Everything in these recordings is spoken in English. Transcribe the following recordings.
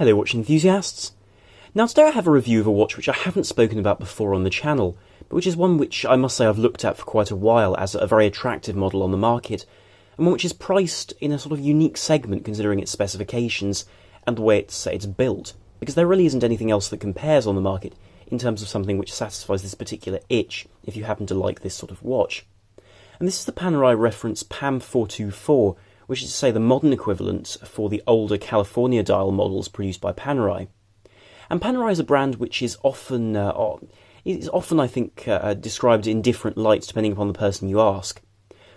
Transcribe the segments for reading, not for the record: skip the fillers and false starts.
Hello watch enthusiasts! Now today I have a review of a watch which I haven't spoken about before on the channel, but which is one which I must say I've looked at for quite a while as a very attractive model on the market, and one which is priced in a sort of unique segment considering its specifications and the way it's built, because there really isn't anything else that compares on the market in terms of something which satisfies this particular itch if you happen to like this sort of watch. And this is the Panerai reference PAM00424, which is to say the modern equivalent for the older California dial models produced by Panerai. And Panerai is a brand which is often, I think, described in different lights depending upon the person you ask.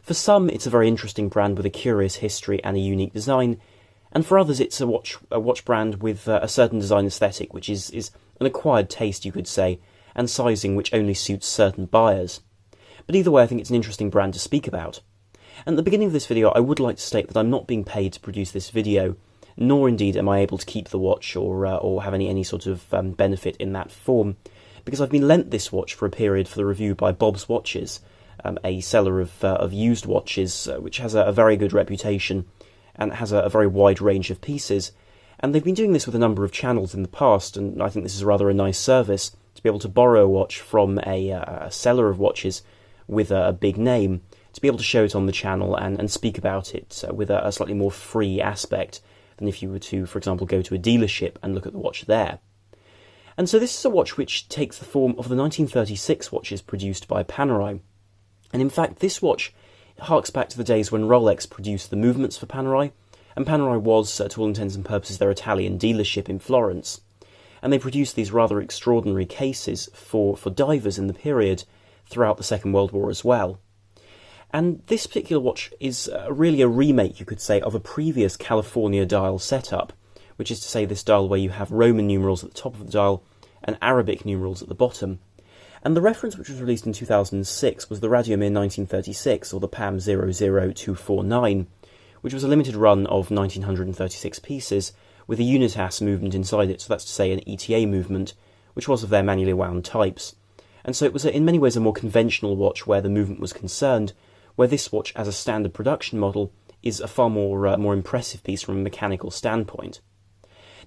For some, it's a very interesting brand with a curious history and a unique design, and for others, it's a watch brand with a certain design aesthetic, which is an acquired taste, you could say, and sizing which only suits certain buyers. But either way, I think it's an interesting brand to speak about. And at the beginning of this video, I would like to state that I'm not being paid to produce this video, nor indeed am I able to keep the watch or have any sort of benefit in that form, because I've been lent this watch for a period for the review by Bob's Watches, a seller of used watches, which has a very good reputation and has a very wide range of pieces. And they've been doing this with a number of channels in the past, and I think this is rather a nice service to be able to borrow a watch from a seller of watches with a big name, to be able to show it on the channel and speak about it with a slightly more free aspect than if you were to, for example, go to a dealership and look at the watch there. And so this is a watch which takes the form of the 1936 watches produced by Panerai. And in fact, this watch harks back to the days when Rolex produced the movements for Panerai, and Panerai was, to all intents and purposes, their Italian dealership in Florence. And they produced these rather extraordinary cases for divers in the period throughout the Second World War as well. And this particular watch is really a remake, you could say, of a previous California dial setup, which is to say this dial where you have Roman numerals at the top of the dial and Arabic numerals at the bottom. And the reference, which was released in 2006, was the Radiomir 1936, or the PAM00424, which was a limited run of 1936 pieces, with a unitas movement inside it, so that's to say an ETA movement, which was of their manually wound types. And so it was in many ways a more conventional watch where the movement was concerned, where this watch, as a standard production model, is a far more impressive piece from a mechanical standpoint.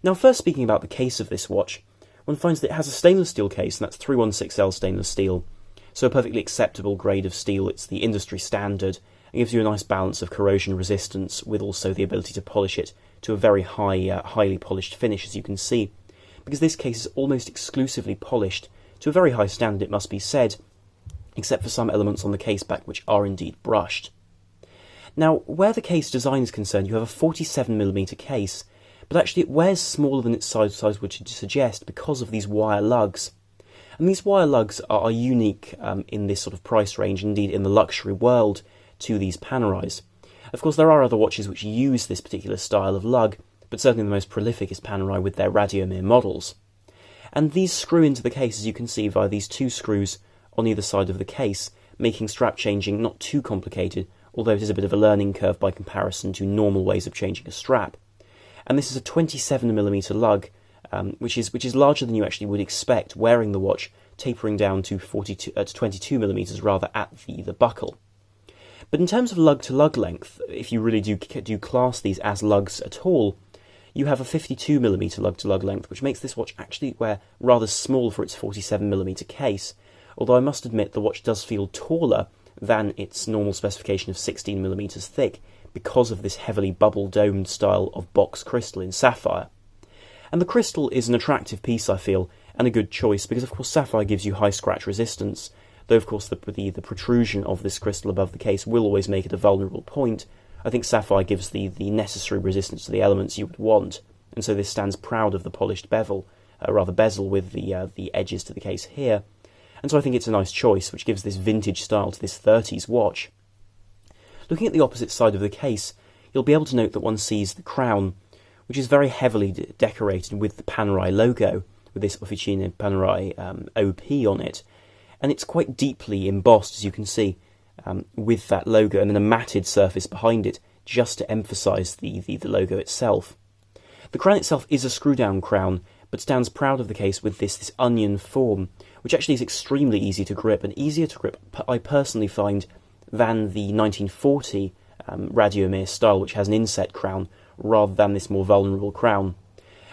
Now, first speaking about the case of this watch, one finds that it has a stainless steel case, and that's 316L stainless steel, so a perfectly acceptable grade of steel. It's the industry standard, and gives you a nice balance of corrosion resistance, with also the ability to polish it to a very highly polished finish, as you can see, because this case is almost exclusively polished to a very high standard, it must be said, except for some elements on the case back which are indeed brushed. Now, where the case design is concerned, you have a 47mm case, but actually it wears smaller than its size would suggest because of these wire lugs. And these wire lugs are unique in this sort of price range, indeed in the luxury world, to these Panerais. Of course, there are other watches which use this particular style of lug, but certainly the most prolific is Panerai with their Radiomir models. And these screw into the case, as you can see, via these two screws on either side of the case, making strap changing not too complicated, although it is a bit of a learning curve by comparison to normal ways of changing a strap. And this is a 27mm lug, which is larger than you actually would expect wearing the watch, tapering down to 22mm rather at the buckle. But in terms of lug-to-lug length, if you really do class these as lugs at all, you have a 52mm lug-to-lug length, which makes this watch actually wear rather small for its 47mm case, although I must admit the watch does feel taller than its normal specification of 16mm thick because of this heavily bubble-domed style of box crystal in sapphire. And the crystal is an attractive piece, I feel, and a good choice, because of course sapphire gives you high scratch resistance, though of course the protrusion of this crystal above the case will always make it a vulnerable point. I think sapphire gives the necessary resistance to the elements you would want, and so this stands proud of the polished bezel with the edges to the case here. And so I think it's a nice choice, which gives this vintage style to this 30s watch. Looking at the opposite side of the case, you'll be able to note that one sees the crown, which is very heavily decorated with the Panerai logo, with this Officine Panerai OP on it. And it's quite deeply embossed, as you can see, with that logo, and then a matted surface behind it, just to emphasise the logo itself. The crown itself is a screw-down crown, but stands proud of the case with this onion form, which actually is extremely easy to grip, and easier to grip, I personally find, than the 1940 Radiomir style, which has an inset crown, rather than this more vulnerable crown.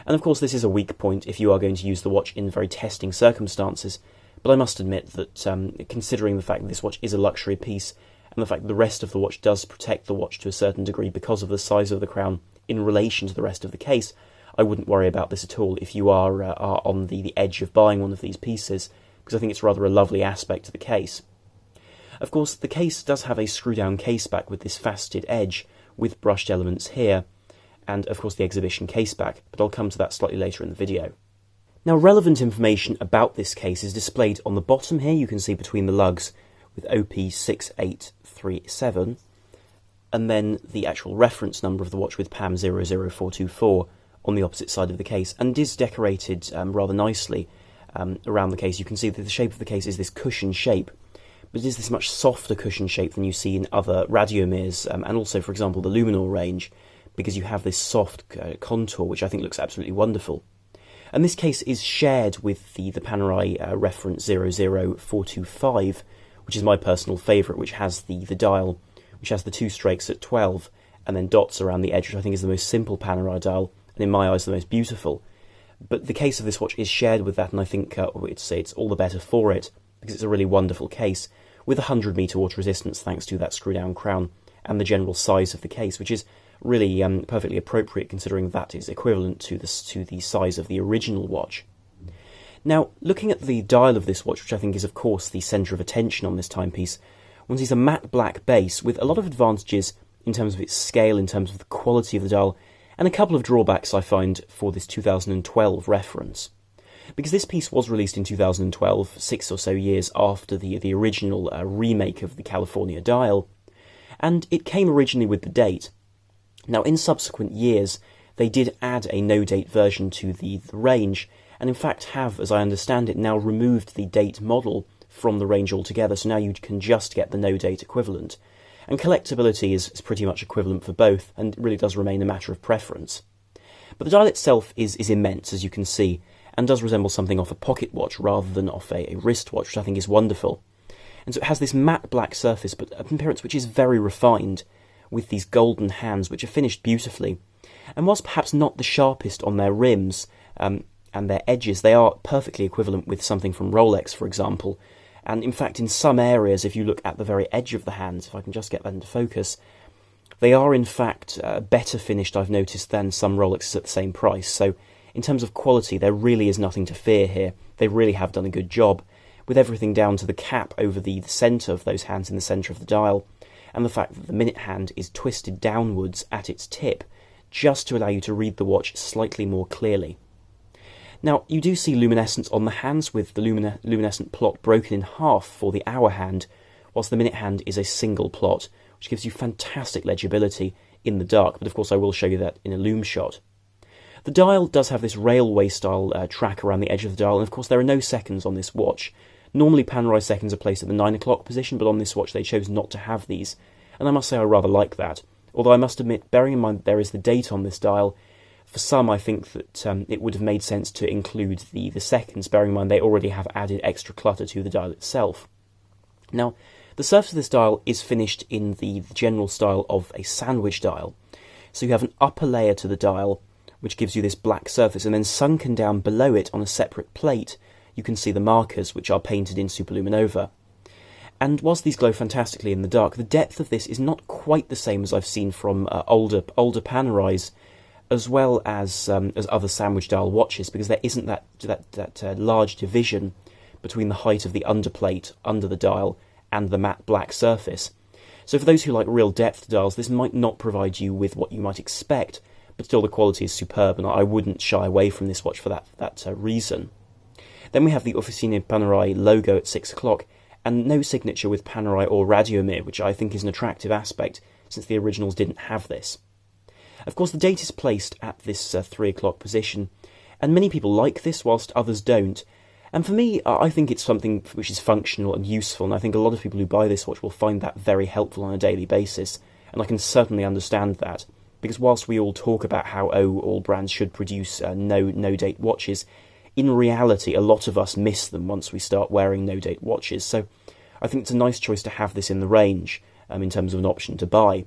And of course this is a weak point if you are going to use the watch in very testing circumstances, but I must admit that considering the fact that this watch is a luxury piece, and the fact that the rest of the watch does protect the watch to a certain degree because of the size of the crown in relation to the rest of the case, I wouldn't worry about this at all if you are on the edge of buying one of these pieces, because I think it's rather a lovely aspect to the case. Of course, the case does have a screw-down case back with this faceted edge with brushed elements here, and of course the exhibition case back, but I'll come to that slightly later in the video. Now, relevant information about this case is displayed on the bottom here. You can see between the lugs with OP6837, and then the actual reference number of the watch with PAM00424 on the opposite side of the case, and is decorated rather nicely around the case. You can see that the shape of the case is this cushion shape, but it is this much softer cushion shape than you see in other Radiomirs, and also, for example, the Luminor range, because you have this soft contour, which I think looks absolutely wonderful. And this case is shared with the Panerai reference 00425, which is my personal favourite, which has the dial, which has the two strakes at 12, and then dots around the edge, which I think is the most simple Panerai dial, and in my eyes the most beautiful. But the case of this watch is shared with that, and I think it's all the better for it, because it's a really wonderful case, with 100 metre water resistance thanks to that screw-down crown, and the general size of the case, which is really perfectly appropriate considering that is equivalent to the size of the original watch. Now, looking at the dial of this watch, which I think is of course the centre of attention on this timepiece, one sees a matte black base with a lot of advantages in terms of its scale, in terms of the quality of the dial, and a couple of drawbacks I find for this 2012 reference. Because this piece was released in 2012, 6 or so years after the original remake of the California dial, and it came originally with the date. Now, in subsequent years, they did add a no-date version to the range, and in fact have, as I understand it, now removed the date model from the range altogether, so now you can just get the no-date equivalent. And collectability is pretty much equivalent for both, and really does remain a matter of preference. But the dial itself is immense, as you can see, and does resemble something off a pocket watch rather than off a wristwatch, which I think is wonderful. And so it has this matte black surface, but an appearance which is very refined, with these golden hands which are finished beautifully. And whilst perhaps not the sharpest on their rims and their edges, they are perfectly equivalent with something from Rolex, for example. And in fact, in some areas, if you look at the very edge of the hands, if I can just get that into focus, they are in fact better finished, I've noticed, than some Rolexes at the same price. So in terms of quality, there really is nothing to fear here. They really have done a good job, with everything down to the cap over the centre of those hands in the centre of the dial, and the fact that the minute hand is twisted downwards at its tip, just to allow you to read the watch slightly more clearly. Now, you do see luminescence on the hands, with the luminescent plot broken in half for the hour hand, whilst the minute hand is a single plot, which gives you fantastic legibility in the dark, but of course I will show you that in a loom shot. The dial does have this railway-style track around the edge of the dial, and of course there are no seconds on this watch. Normally Panerai seconds are placed at the 9 o'clock position, but on this watch they chose not to have these, and I must say I rather like that. Although I must admit, bearing in mind there is the date on this dial, for some I think that it would have made sense to include the seconds, bearing in mind they already have added extra clutter to the dial itself. Now, the surface of this dial is finished in the general style of a sandwich dial. So you have an upper layer to the dial, which gives you this black surface, and then sunken down below it on a separate plate, you can see the markers, which are painted in superluminova. And whilst these glow fantastically in the dark, the depth of this is not quite the same as I've seen from older Panerais, as well as other sandwich dial watches, because there isn't that large division between the height of the underplate under the dial and the matte black surface. So for those who like real depth dials, this might not provide you with what you might expect, but still the quality is superb, and I wouldn't shy away from this watch for that reason. Then we have the Officine Panerai logo at 6 o'clock, and no signature with Panerai or Radiomir, which I think is an attractive aspect, since the originals didn't have this. Of course, the date is placed at this 3 o'clock position, and many people like this, whilst others don't. And for me, I think it's something which is functional and useful, and I think a lot of people who buy this watch will find that very helpful on a daily basis, and I can certainly understand that, because whilst we all talk about how all brands should produce no-date watches, in reality, a lot of us miss them once we start wearing no-date watches, so I think it's a nice choice to have this in the range, in terms of an option to buy.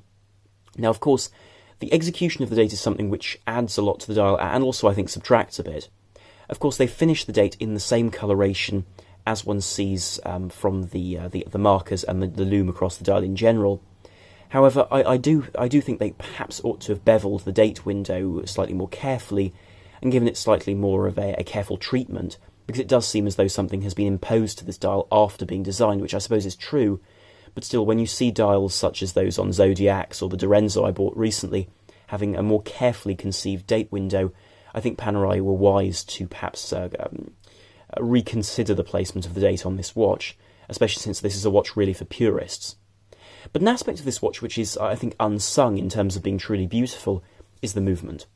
Now, of course, The execution of the date is something which adds a lot to the dial and also I think subtracts a bit. Of course, they finished the date in the same coloration as one sees from the markers and the loom across the dial in general. However, I do think they perhaps ought to have beveled the date window slightly more carefully and given it slightly more of a careful treatment, because it does seem as though something has been imposed to this dial after being designed, which I suppose is true, but still, when you see dials such as those on Zodiacs or the Dorenzo I bought recently having a more carefully conceived date window, I think Panerai were wise to perhaps reconsider the placement of the date on this watch, especially since this is a watch really for purists. But an aspect of this watch which is, I think, unsung in terms of being truly beautiful is the movement.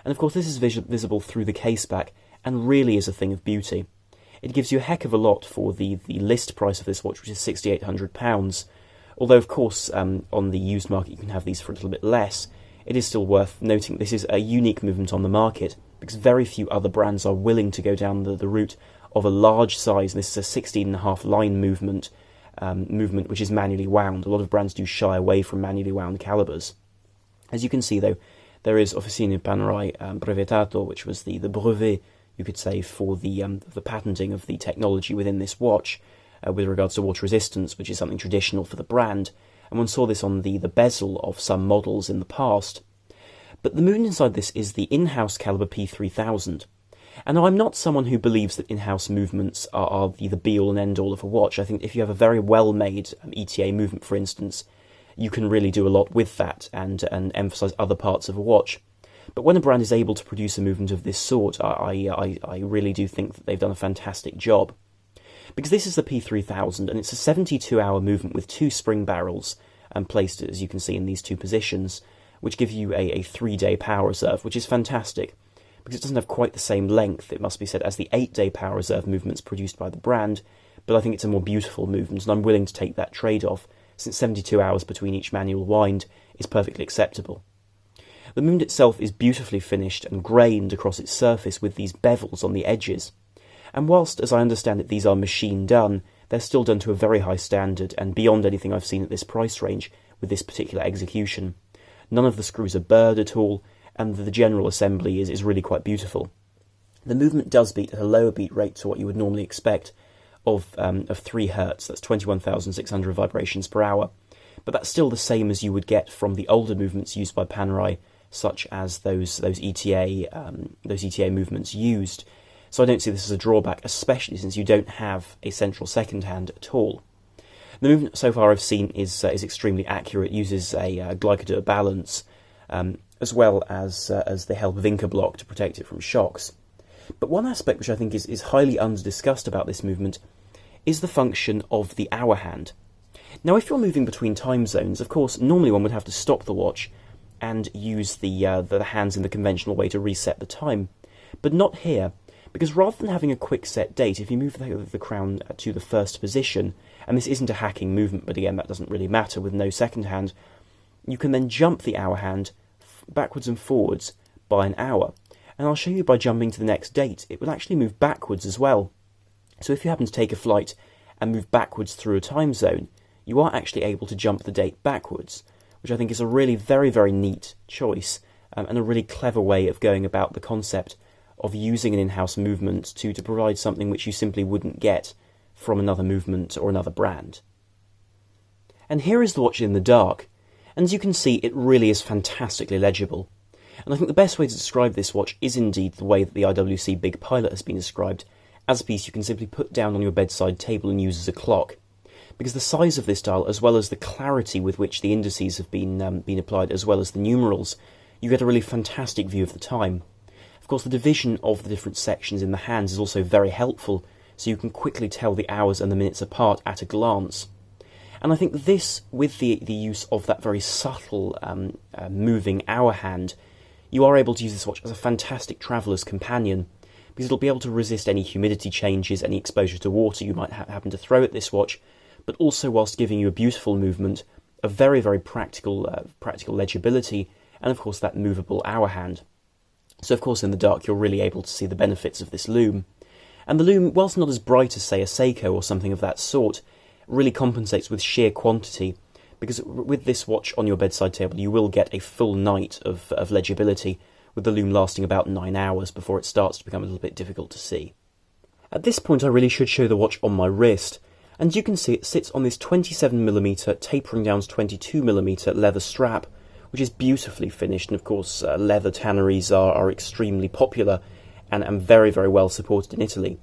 And of course this is visible through the case back and really is a thing of beauty. It gives you a heck of a lot for the list price of this watch, which is £6,800. Although, of course, on the used market you can have these for a little bit less. It is still worth noting this is a unique movement on the market, because very few other brands are willing to go down the route of a large size. This is a 16.5 line movement, which is manually wound. A lot of brands do shy away from manually wound calibers. As you can see, though, there is Officina Panerai Brevetato, which was the brevet, you could say, for the patenting of the technology within this watch with regards to water resistance, which is something traditional for the brand. And one saw this on the bezel of some models in the past. But the movement inside this is the in-house caliber P3000. And I'm not someone who believes that in-house movements are the be-all and end-all of a watch. I think if you have a very well-made ETA movement, for instance, you can really do a lot with that and emphasise other parts of a watch. But when a brand is able to produce a movement of this sort, I really do think that they've done a fantastic job. Because this is the P3000, and it's a 72-hour movement with two spring barrels placed, as you can see, in these two positions, which give you a 3-day power reserve, which is fantastic, because it doesn't have quite the same length, it must be said, as the 8-day power reserve movements produced by the brand, but I think it's a more beautiful movement, and I'm willing to take that trade-off, since 72 hours between each manual wind is perfectly acceptable. The movement itself is beautifully finished and grained across its surface with these bevels on the edges. And whilst, as I understand it, these are machine done, they're still done to a very high standard and beyond anything I've seen at this price range with this particular execution. None of the screws are burred at all, and the general assembly is really quite beautiful. The movement does beat at a lower beat rate to what you would normally expect of 3 Hz, that's 21,600 vibrations per hour, but that's still the same as you would get from the older movements used by Panerai, such as those ETA movements used. So I don't see this as a drawback, especially since you don't have a central second hand at all. The movement so far I've seen is extremely accurate. It uses a glycodur balance, as well as the help of Inca block to protect it from shocks. But one aspect which I think is highly under-discussed about this movement is the function of the hour hand. Now, if you're moving between time zones, of course, normally one would have to stop the watch and use the hands in the conventional way to reset the time. But not here, because rather than having a quick set date, if you move the crown to the first position, and this isn't a hacking movement, but again, that doesn't really matter with no second hand, you can then jump the hour hand backwards and forwards by an hour. And I'll show you by jumping to the next date, it will actually move backwards as well. So if you happen to take a flight and move backwards through a time zone, you are actually able to jump the date backwards, which I think is a really very, very neat choice and a really clever way of going about the concept of using an in-house movement to provide something which you simply wouldn't get from another movement or another brand. And here is the watch in the dark, and as you can see, it really is fantastically legible. And I think the best way to describe this watch is indeed the way that the IWC Big Pilot has been described, as a piece you can simply put down on your bedside table and use as a clock. Because the size of this dial, as well as the clarity with which the indices have been applied, as well as the numerals, you get a really fantastic view of the time. Of course, the division of the different sections in the hands is also very helpful, so you can quickly tell the hours and the minutes apart at a glance. And I think this, with the use of that very subtle moving hour hand, you are able to use this watch as a fantastic traveller's companion, because it'll be able to resist any humidity changes, any exposure to water you might happen to throw at this watch, but also whilst giving you a beautiful movement, a very, very practical legibility, and of course that movable hour hand. So of course in the dark you're really able to see the benefits of this loom. And the loom, whilst not as bright as say a Seiko or something of that sort, really compensates with sheer quantity, because with this watch on your bedside table you will get a full night of legibility, with the lume lasting about 9 hours before it starts to become a little bit difficult to see. At this point I really should show the watch on my wrist, and you can see it sits on this 27mm tapering down to 22mm leather strap, which is beautifully finished, and of course leather tanneries are extremely popular and very, very well supported in Italy.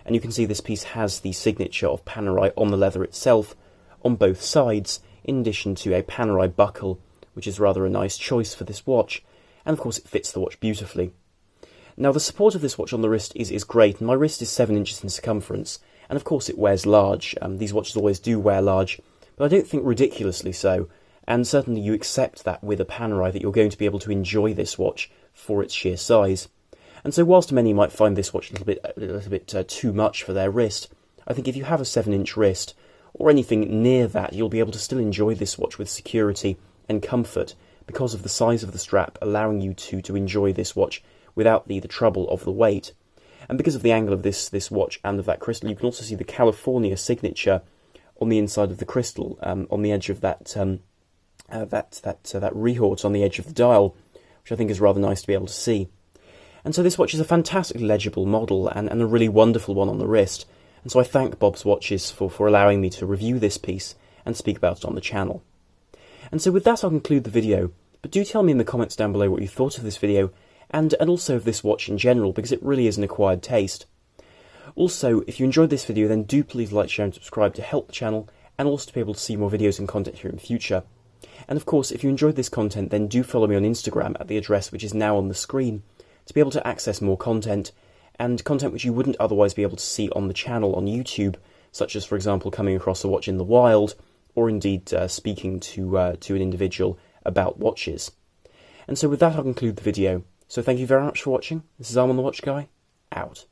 And you can see this piece has the signature of Panerai on the leather itself, on both sides, in addition to a Panerai buckle, which is rather a nice choice for this watch, and of course it fits the watch beautifully. Now the support of this watch on the wrist is great, and my wrist is 7 inches in circumference, and of course it wears large. These watches always do wear large, but I don't think ridiculously so, and certainly you accept that with a Panerai that you're going to be able to enjoy this watch for its sheer size. And so whilst many might find this watch a little bit too much for their wrist, I think if you have a 7-inch wrist, or anything near that, you'll be able to still enjoy this watch with security and comfort, because of the size of the strap, allowing you to enjoy this watch without the trouble of the weight. And because of the angle of this watch and of that crystal, you can also see the California signature on the inside of the crystal, on the edge of that rehort on the edge of the dial, which I think is rather nice to be able to see. And so this watch is a fantastically legible model and a really wonderful one on the wrist, and so I thank Bob's Watches for allowing me to review this piece and speak about it on the channel. And so with that I'll conclude the video, but do tell me in the comments down below what you thought of this video, and also of this watch in general, because it really is an acquired taste. Also, if you enjoyed this video, then do please like, share and subscribe to help the channel, and also to be able to see more videos and content here in future. And of course, if you enjoyed this content, then do follow me on Instagram at the address which is now on the screen, to be able to access more content, and content which you wouldn't otherwise be able to see on the channel on YouTube, such as, for example, coming across a watch in the wild, or indeed speaking to an individual about watches. And so with that I'll conclude the video. So thank you very much for watching. This is Arm on the Watch Guy, out.